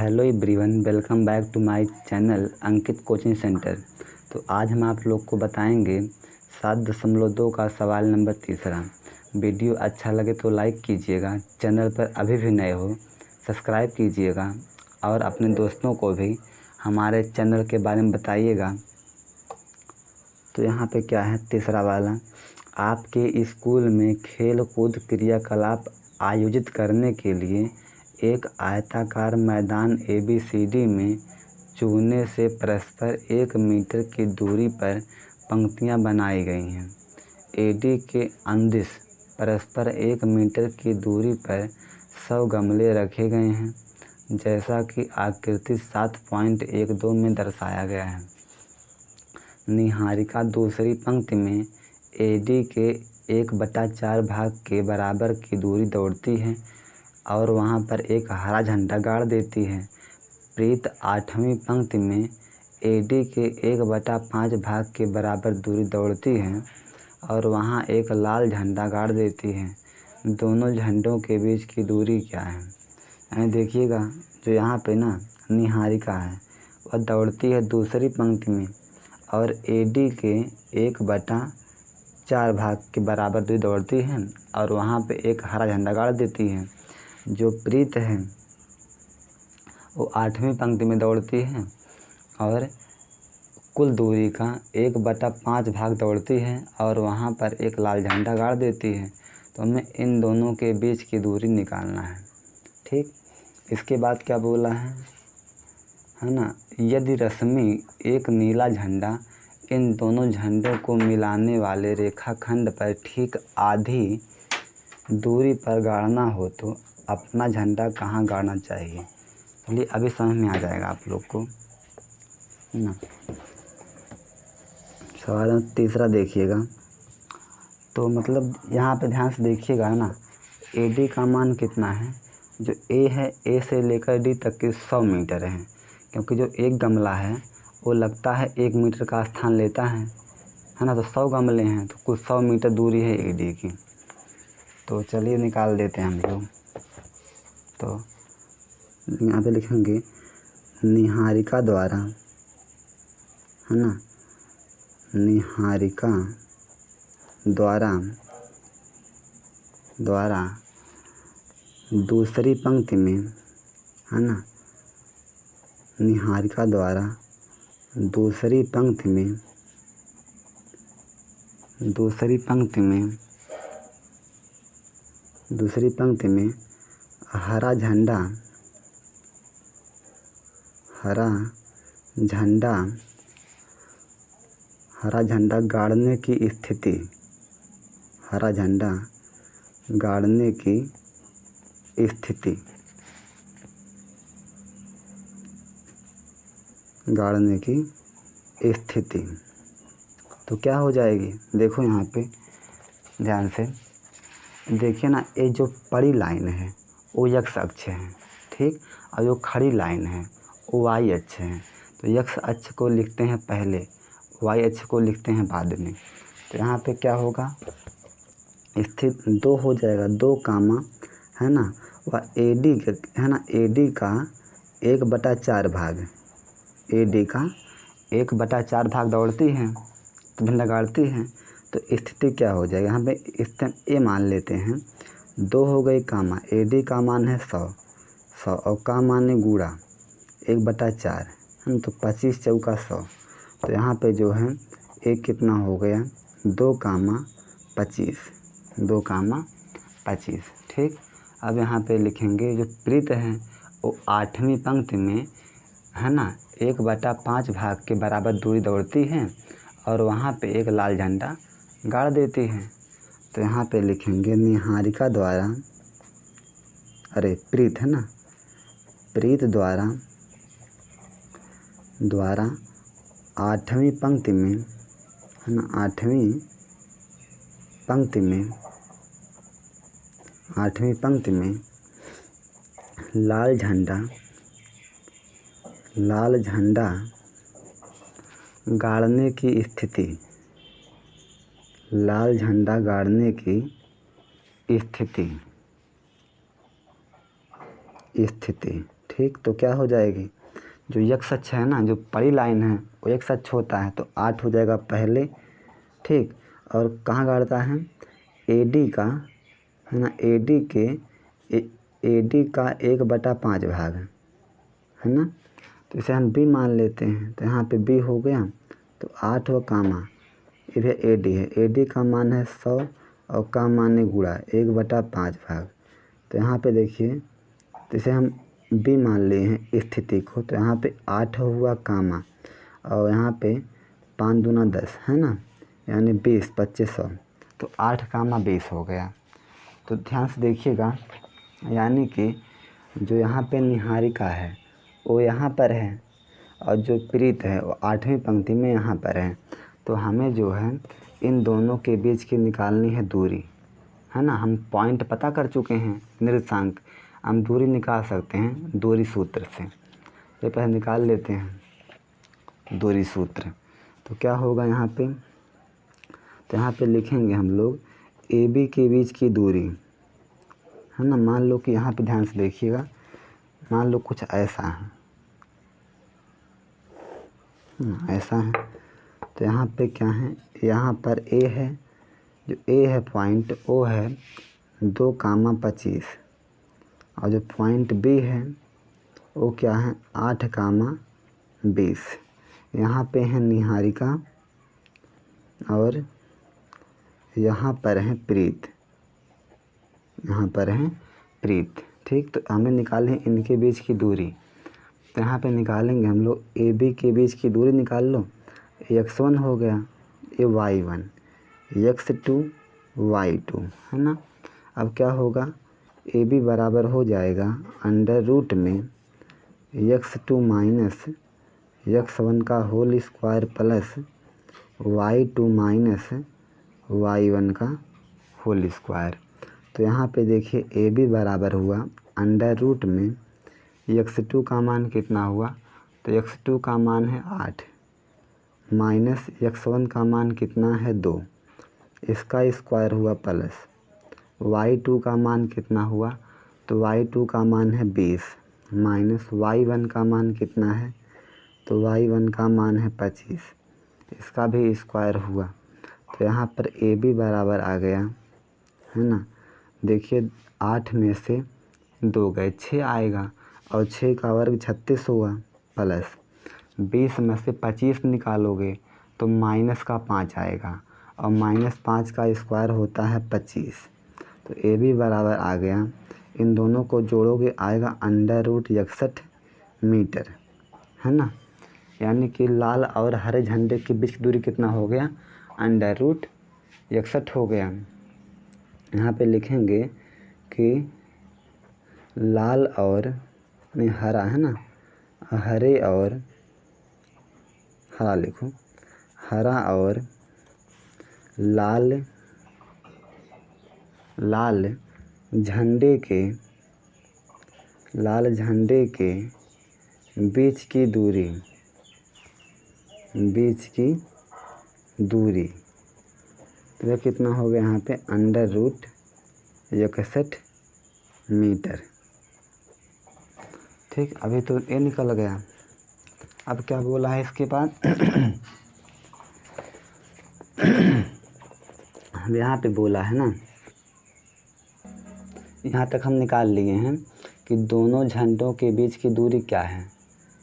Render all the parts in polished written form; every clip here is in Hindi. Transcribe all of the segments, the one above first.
Hello everyone, welcome back to my channel Ankit coaching centre. तो आज हम आप लोग को बताएंगे 7.2 का सवाल नंबर 3। वीडियो अच्छा लगे तो लाइक कीजिएगा, चैनल पर अभी भी नए हो सब्सक्राइब कीजिएगा और अपने दोस्तों को भी हमारे चैनल के बारे में बताइएगा। तो यहाँ पे क्या है, तीसरा वाला, आपके स्कूल में खेल कूद क्रियाकलाप आयोजित करने के लिए एक आयताकार मैदान ABCD में चूने से परस्पर 1 मीटर की दूरी पर पंक्तियां बनाई गई हैं। AD के अंदिश परस्पर 1 मीटर की दूरी पर 100 गमले रखे गए हैं, जैसा कि आकृति 7.12 में दर्शाया गया है। निहारिका दूसरी पंक्ति में AD के 1/4 भाग के बराबर की दूरी दौड़ती है और वहां पर एक हरा झंडा गाड़ देती है। प्रीत 8वीं पंक्ति में AD के 1/5 भाग के बराबर दूरी दौड़ती है और वहां एक लाल झंडा गाड़ देती है। दोनों झंडों के बीच की दूरी क्या है? यानी देखिएगा, जो यहाँ पे ना निहारिका है वह दौड़ती है दूसरी पंक्ति में और AD के 1/4 भाग के बराबर दूरी दौड़ती है और वहाँ पे एक हरा झंडा गाड़ देती है। जो प्रीत है वो 8वीं पंक्ति में दौड़ती है और कुल दूरी का 1/5 भाग दौड़ती है और वहाँ पर एक लाल झंडा गाड़ देती है। तो हमें इन दोनों के बीच की दूरी निकालना है। ठीक, इसके बाद क्या बोला है ना, यदि रश्मि एक नीला झंडा इन दोनों झंडों को मिलाने वाले रेखाखंड पर ठीक आधी दूरी पर गाड़ना हो तो अपना झंडा कहाँ गाड़ना चाहिए? चलिए अभी समझ में आ जाएगा आप लोग को ना। सवाल तीसरा देखिएगा, तो मतलब यहाँ पे ध्यान से देखिएगा ना, AD का मान कितना है? जो A है, A से लेकर D तक के 100 मीटर है, क्योंकि जो एक गमला है वो लगता है 1 मीटर का स्थान लेता है ना। तो 100 गमले हैं तो कुल 100 मीटर दूरी है AD की। तो चलिए निकाल देते हैं हम लोग। तो यहाँ पे लिखेंगे निहारिका द्वारा, है ना, निहारिका द्वारा दूसरी पंक्ति में, है ना, निहारिका द्वारा दूसरी पंक्ति में हरा झंडा गाड़ने की स्थिति, हरा झंडा गाड़ने की स्थिति तो क्या हो जाएगी? देखो यहाँ पे ध्यान से देखिए ना, ये जो बड़ी लाइन है वो x अक्ष है, ठीक, और जो खड़ी लाइन है वो y अक्ष है। तो x अक्ष को लिखते हैं पहले, y अक्ष को लिखते हैं बाद में। तो यहाँ पे क्या होगा, स्थित 2 हो जाएगा, 2 कामा, है ना, वह AD है ना, AD का 1/4 भाग, AD का 1/4 भाग दौड़ती है तो झंडा गाड़ती है। तो स्थिति क्या हो जाएगा, यहाँ पे स्थिति A मान लेते हैं। 2 हो गई कामा, AD का मान है 100 और का मान है गुणा 1/4, है, तो 25 चौका 100। तो यहाँ पे जो है एक कितना हो गया, 2 कामा 25। ठीक, अब यहाँ पे लिखेंगे जो प्रीत है वो 8वीं पंक्ति में, है ना, 1/5 भाग के बराबर दूरी दौड़ती है और वहाँ पे एक लाल झंडा गाड़ देती है। तो यहाँ पे लिखेंगे निहारिका द्वारा, प्रीत, है ना, प्रीत द्वारा 8वीं पंक्ति में, है ना, 8वीं पंक्ति में लाल झंडा गाड़ने की स्थिति, लाल झंडा गाड़ने की स्थिति ठीक, तो क्या हो जाएगी, जो x अक्ष है ना, जो बड़ी लाइन है वो x अक्ष होता है, तो 8 हो जाएगा पहले। ठीक, और कहाँ गाड़ता है, AD का, है ना, AD का 1/5 भाग है ना, तो इसे हम B मान लेते हैं। तो यहाँ पे B हो गया, तो 8 व कामा इधर AD है, AD का मान है 100 और का मान है गुणा 1/5 भाग। तो यहाँ पे देखिए, तो इसे हम B मान लिए हैं स्थिति को, तो यहाँ पे 8 हुआ कामा और यहाँ पे 5 दूना 10 है ना, यानी 20 2500, तो 8 कामा 20 हो गया। तो ध्यान से देखिएगा, यानी कि जो यहाँ पे निहारिका है वो यहाँ पर है और जो प्रीत है वो 8वीं पंक्ति में यहाँ पर है। तो हमें जो है इन दोनों के बीच की निकालनी है दूरी, है ना। हम पॉइंट पता कर चुके हैं, निर्देशांक, हम दूरी निकाल सकते हैं दूरी सूत्र से। तो पहले निकाल लेते हैं दूरी सूत्र। तो क्या होगा यहाँ पे, तो यहाँ पे लिखेंगे हम लोग AB के बीच की दूरी, है ना। मान लो कि यहाँ पे ध्यान से देखिएगा, मान लो कुछ ऐसा है, ऐसा है। तो यहाँ पे क्या है, यहाँ पर A है, जो A है पॉइंट वो है 2,25 और जो पॉइंट B है वो क्या है 8,20। यहाँ पे है निहारिका और यहाँ पर है प्रीत, यहाँ पर है प्रीत। ठीक, तो हमें निकालें इनके बीच की दूरी। तो यहाँ पे निकालेंगे हम लोग AB के बीच की दूरी निकाल लो, x1 हो गया, ये y1, x2 y2, है ना। अब क्या होगा, AB बराबर हो जाएगा अंडर रूट में x2 माइनस x1 का whole square plus y2 minus y1 का होल स्क्वायर। तो यहाँ पे देखिए AB बराबर हुआ अंडर रूट में x2 का मान कितना हुआ, तो x2 का मान है 8 माइनस x1 का मान कितना है 2, इसका स्क्वायर हुआ प्लस y2 का मान कितना हुआ, तो y2 का मान है 20 माइनस y1 का मान कितना है, तो y1 का मान है 25, इसका भी स्क्वायर हुआ। तो यहाँ पर AB बराबर आ गया, है ना। देखिए 8 में से 2 गए 6 आएगा और 6 का वर्ग 36 हुआ प्लस 20 में से 25 निकालोगे तो माइनस का 5 आएगा और -5 का स्क्वायर होता है 25। तो AB बराबर आ गया, इन दोनों को जोड़ोगे आएगा अंडर रूट 61 मीटर, है ना। यानी कि लाल और हरे झंडे के बीच की दूरी कितना हो गया, अंडर रूट 61 हो गया। यहाँ पे लिखेंगे कि लाल और नहीं हरा, है ना, हरे और हरा लिखो, हरा और लाल झंडे के बीच की दूरी, तो यह कितना हो गया यहाँ पे अंडर रूट 61 मीटर। ठीक, अभी तो ये निकल गया। अब क्या बोला है इसके बाद अब यहाँ पे बोला है ना, यहाँ तक हम निकाल लिए हैं कि दोनों झंडों के बीच की दूरी क्या है।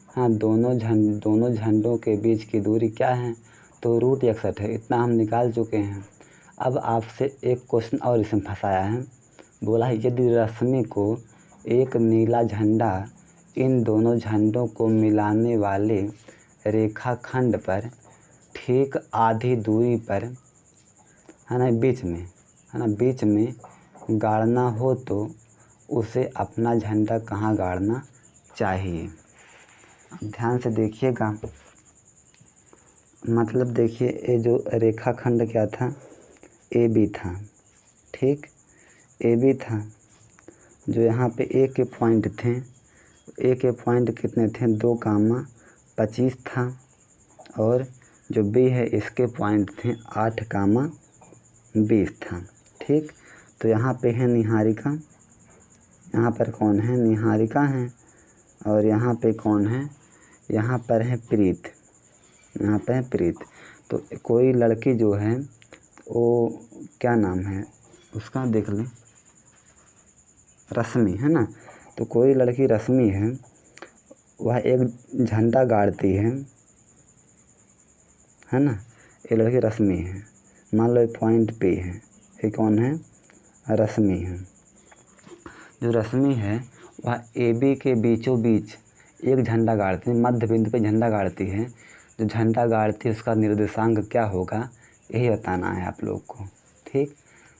हाँ, दोनों झंडों के बीच की दूरी क्या है, तो रूट 61 है, इतना हम निकाल चुके हैं। अब आपसे एक क्वेश्चन और इसमें फंसाया है, बोला है यदि रश्मि को एक नीला झंडा इन दोनों झंडों को मिलाने वाले रेखाखंड पर ठीक आधी दूरी पर, है ना, बीच में गाड़ना हो तो उसे अपना झंडा कहाँ गाड़ना चाहिए। अब ध्यान से देखिएगा, मतलब देखिए ये जो रेखाखंड क्या था, AB था। ठीक, AB था, जो यहाँ पे A के पॉइंट थे, A के पॉइंट कितने थे 2,25 था और जो B है इसके पॉइंट थे 8,20 था। ठीक, तो यहाँ पे है निहारिका, यहाँ पर कौन है, निहारिका है और यहाँ पे कौन है, यहाँ पर है प्रीत, यहाँ पर है प्रीत। तो कोई लड़की जो है वो क्या नाम है उसका देख लें, रश्मि है ना। तो कोई लड़की रश्मि है, वह एक झंडा गाड़ती है ना। ये लड़की रश्मि है, मान लो ये पॉइंट पे है, ये कौन है, रश्मि है। जो रश्मि है वह ए बी के बीचों बीच एक झंडा गाड़ती है, मध्य बिंदु पे झंडा गाड़ती है। जो झंडा गाड़ती है उसका निर्देशांक क्या होगा, यही बताना है आप लोग को, ठीक।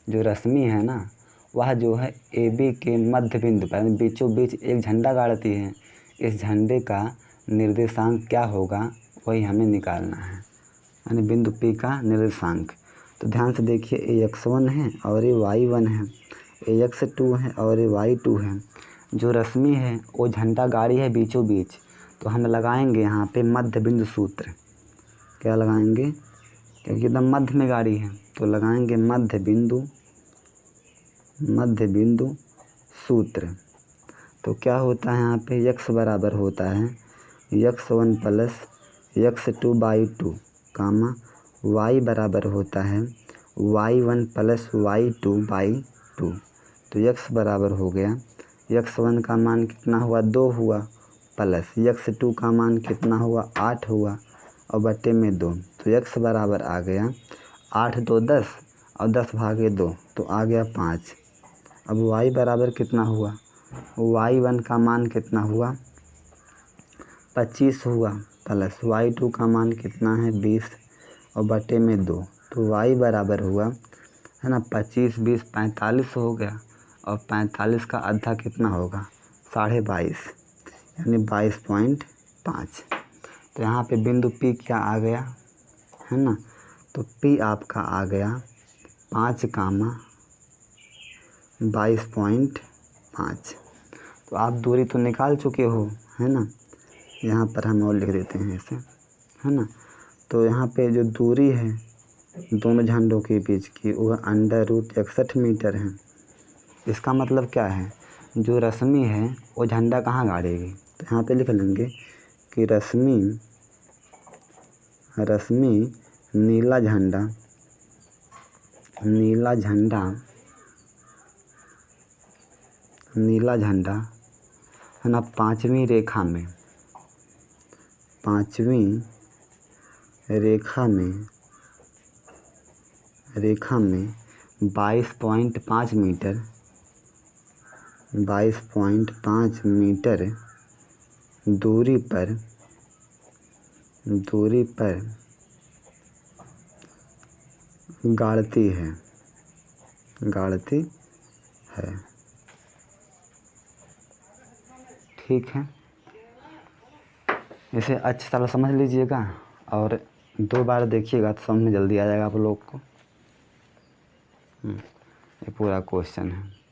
जो रश्मि है ना, वह जो है ए बी के मध्य बिंदु पर बीचों बीच एक झंडा गाड़ती है। इस झंडे का निर्देशांक क्या होगा, वही हमें निकालना है, यानी बिंदु P का निर्देशांक। तो ध्यान से देखिए, ये x1 है और ये y1 है, ये x2 है और ये y2 है। जो रश्मि है वो झंडा गाड़ी है बीचों बीच, तो हम लगाएंगे यहाँ पे मध्य बिंदु सूत्र। क्या लगाएंगे, क्योंकि एकदम मध्य में गाड़ी है, तो लगाएंगे मध्य बिंदु सूत्र। तो क्या होता है यहाँ पे, x बराबर होता है x1 प्लस x2/2 कामा y बराबर होता है y1 प्लस y2/2। तो x बराबर हो गया, x1 का मान कितना हुआ, 2 हुआ, प्लस x2 का मान कितना हुआ, 8 हुआ, और बटे में 2। तो x बराबर आ गया 8 2 10 और 10 भागे 2, तो आ गया 5। अब y बराबर कितना हुआ, y1 का मान कितना हुआ, 25 हुआ, प्लस y2 का मान कितना है, 20, और बटे में 2। तो y बराबर हुआ है ना, 25 20 45 हो गया, और 45 का आधा कितना होगा, 22.5, यानी 22.5। तो यहाँ पे बिंदु P क्या आ गया है ना, तो P आपका आ गया 5 कामा 22.5। तो आप दूरी तो निकाल चुके हो है ना, यहाँ पर हम और लिख देते हैं ऐसे, है ना। तो यहाँ पे जो दूरी है दोनों झंडों के बीच की वह √61 मीटर है। इसका मतलब क्या है, जो रश्मि है वो झंडा कहाँ गाड़ेगी, तो यहाँ पे लिख लेंगे कि रश्मि नीला झंडा है ना, पाँचवीं रेखा में 22.5 मीटर 22.5 मीटर दूरी पर गाड़ती है, ठीक है। इसे अच्छी तरह समझ लीजिएगा और 2 बार देखिएगा तो समझ में जल्दी आ जाएगा आप लोग को। ये पूरा क्वेश्चन है।